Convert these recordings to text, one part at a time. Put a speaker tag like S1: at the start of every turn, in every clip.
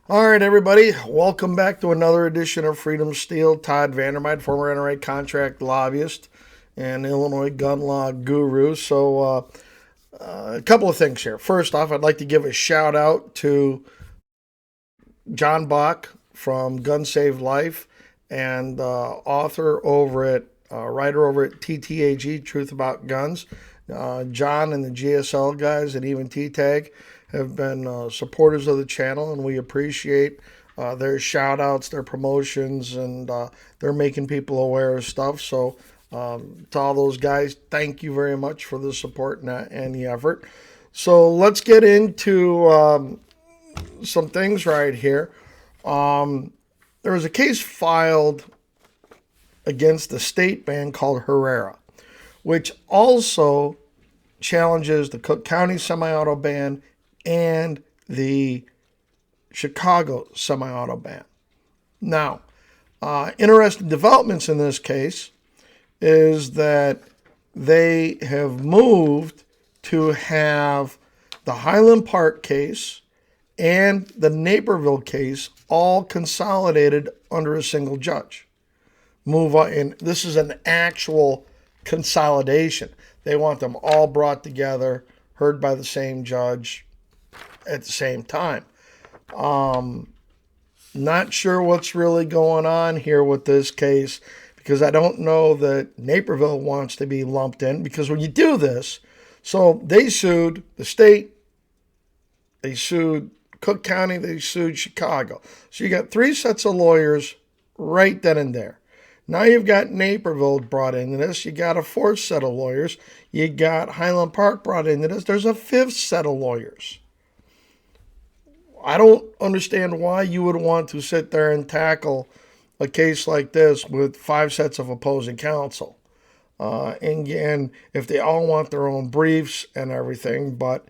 S1: All right, everybody, welcome back to another edition of Freedom Steel. Todd Vandermeid, former NRA contract lobbyist and Illinois gun law guru. A couple of things here. First off, I'd like to give a shout out to John Bach from Gun Save Life and writer over at TTAG, Truth About Guns. John and the GSL guys and even T-Tag have been supporters of the channel, and we appreciate their shout outs, their promotions, and they're making people aware of stuff. To all those guys, thank you very much for the support and the effort. So let's get into some things right here. There was a case filed against the state ban called Herrera, which also challenges the Cook County semi-auto ban and the Chicago semi-auto ban. Now, interesting developments in this case is that they have moved to have the Highland Park case and the Naperville case all consolidated under a single judge. Move on, and this is an actual consolidation. They want them all brought together, heard by the same judge at the same time. Not sure what's really going on here with this case, because I don't know that Naperville wants to be lumped in, because when you do this, so they sued the state, they sued Cook County, they sued Chicago. So you got three sets of lawyers right then and there. Now you've got Naperville brought into this. You got a fourth set of lawyers. You got Highland Park brought into this. There's a fifth set of lawyers. I don't understand why you would want to sit there and tackle a case like this with five sets of opposing counsel. And if they all want their own briefs and everything, but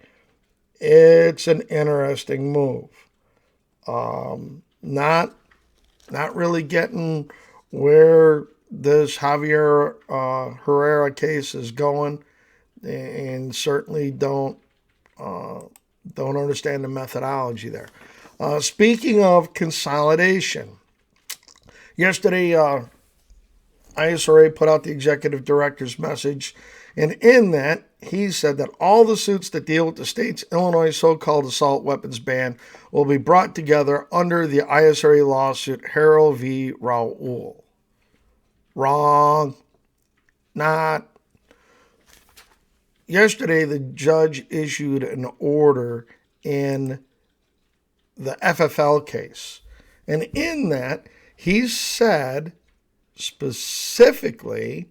S1: it's an interesting move. Not really getting where this Javier Herrera case is going, and certainly don't understand the methodology there. Speaking of consolidation, yesterday ISRA put out the executive director's message, and in that he said that all the suits that deal with the state's Illinois so-called assault weapons ban will be brought together under the ISRA lawsuit Harrell v. Raoul. Wrong. Not. Yesterday, the judge issued an order in the FFL case. And in that, he said specifically,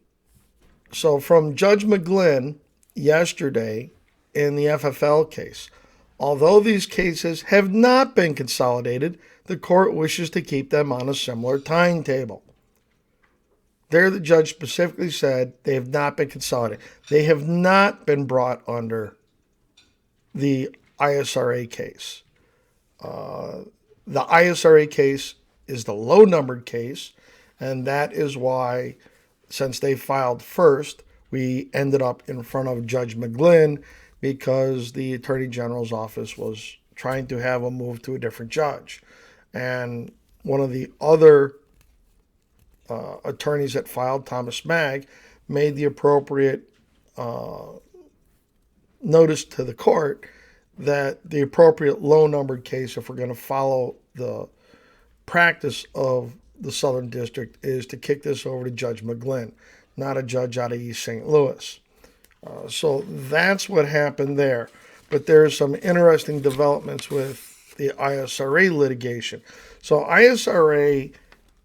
S1: so from Judge McGlynn yesterday in the FFL case, although these cases have not been consolidated, the court wishes to keep them on a similar timetable. There, the judge specifically said they have not been consolidated. They have not been brought under the ISRA case. The ISRA case is the low-numbered case, and that is why, since they filed first, we ended up in front of Judge McGlynn, because the Attorney General's office was trying to have them move to a different judge. And one of the other attorneys that filed, Thomas Magg, made the appropriate notice to the court that the appropriate low-numbered case, if we're going to follow the practice of the Southern District, is to kick this over to Judge McGlynn, not a judge out of East St. Louis. So that's what happened there. But there's some interesting developments with the ISRA litigation. So ISRA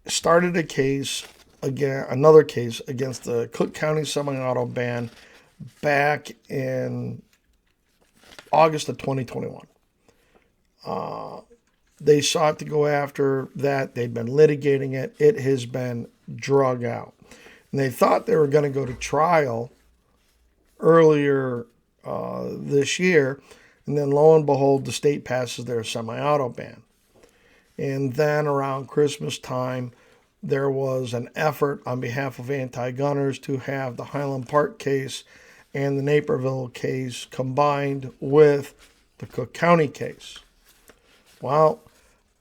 S1: started another case against the Cook County semi-auto ban back in August of 2021. They sought to go after that. They've been litigating it. It has been drug out. And they thought they were going to go to trial earlier this year. And then lo and behold, the state passes their semi-auto ban. And then around Christmas time, there was an effort on behalf of anti-gunners to have the Highland Park case and the Naperville case combined with the Cook County case. Well,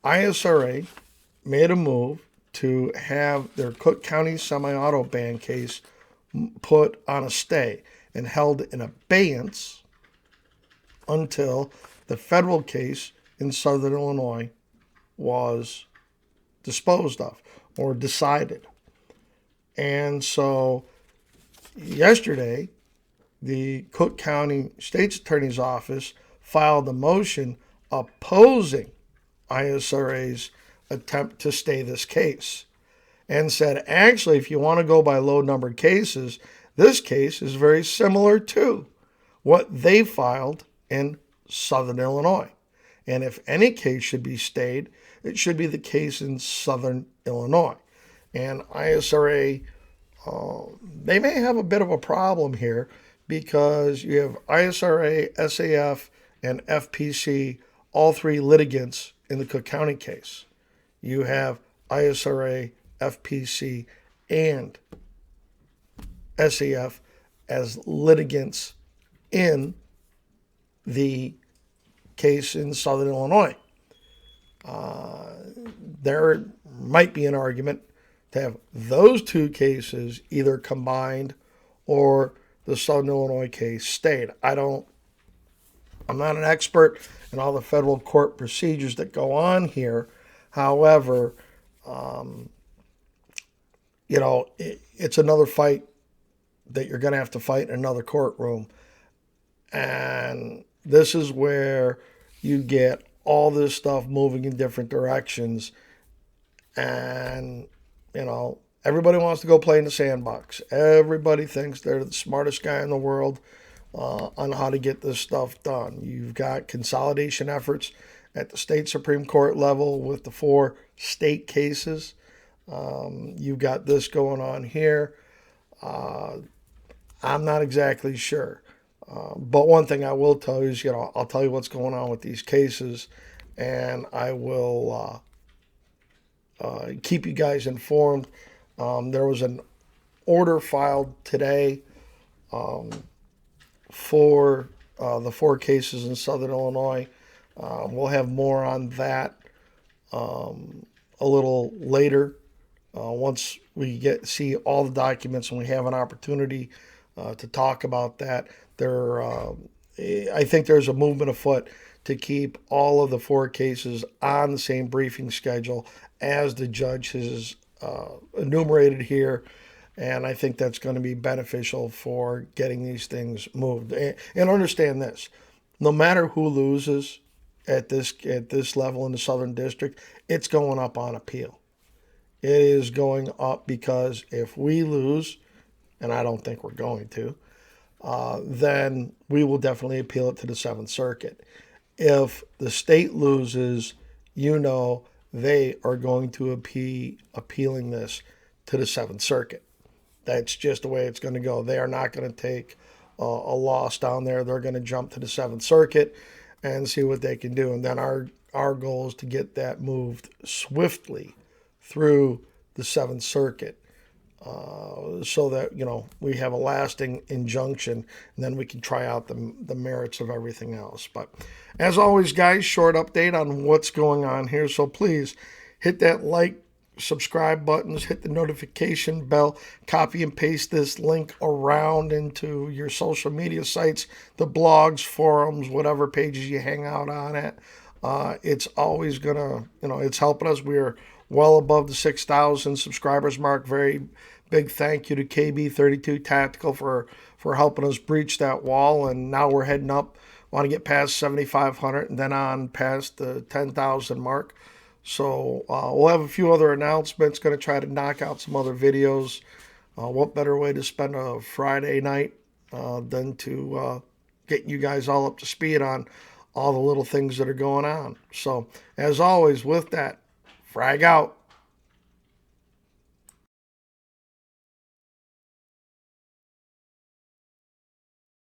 S1: ISRA made a move to have their Cook County SemiAuto ban case put on a stay and held in abeyance until the federal case in Southern Illinois was disposed of or decided. And so yesterday, the Cook County State's Attorney's Office filed a motion opposing ISRA's attempt to stay this case and said, actually, if you want to go by low numbered cases, this case is very similar to what they filed in Southern Illinois. And if any case should be stayed, it should be the case in Southern Illinois. And ISRA, they may have a bit of a problem here because you have ISRA, SAF, and FPC, all three litigants in the Cook County case. You have ISRA, FPC, and SAF as litigants in the case in Southern Illinois. There might be an argument to have those two cases either combined or the Southern Illinois case stayed. I'm not an expert in all the federal court procedures that go on here. However, it's another fight that you're going to have to fight in another courtroom. And this is where you get all this stuff moving in different directions. And, everybody wants to go play in the sandbox. Everybody thinks they're the smartest guy in the world on how to get this stuff done. You've got consolidation efforts at the state Supreme Court level with the 4 state cases. You've got this going on here. I'm not exactly sure. But one thing I will tell you is, I'll tell you what's going on with these cases, and I will keep you guys informed. There was an order filed today for the 4 cases in Southern Illinois. We'll have more on that a little later once we see all the documents and we have an opportunity to talk about that. I think there's a movement afoot to keep all of the 4 cases on the same briefing schedule as the judge has enumerated here. And I think that's going to be beneficial for getting these things moved. And understand this, no matter who loses at this level in the Southern District, it's going up on appeal. It is going up because if we lose, and I don't think we're going to, then we will definitely appeal it to the 7th Circuit. If the state loses, they are going to appealing this to the 7th Circuit. That's just the way it's going to go. They are not going to take a loss down there. They're going to jump to the 7th Circuit and see what they can do. And then our goal is to get that moved swiftly through the 7th Circuit so that, we have a lasting injunction, and then we can try out the merits of everything else. But as always, guys, short update on what's going on here. So please hit that like, subscribe buttons, hit the notification bell, copy and paste this link around into your social media sites, the blogs, forums, whatever pages you hang out on at. It's always gonna, it's helping us. We're well above the 6,000 subscribers mark. Very big thank you to KB32 Tactical for helping us breach that wall. And now we're heading up, want to get past 7,500 and then on past the 10,000 mark. So we'll have a few other announcements, going to try to knock out some other videos. What better way to spend a Friday night than to get you guys all up to speed on all the little things that are going on. So as always, with that, frag out.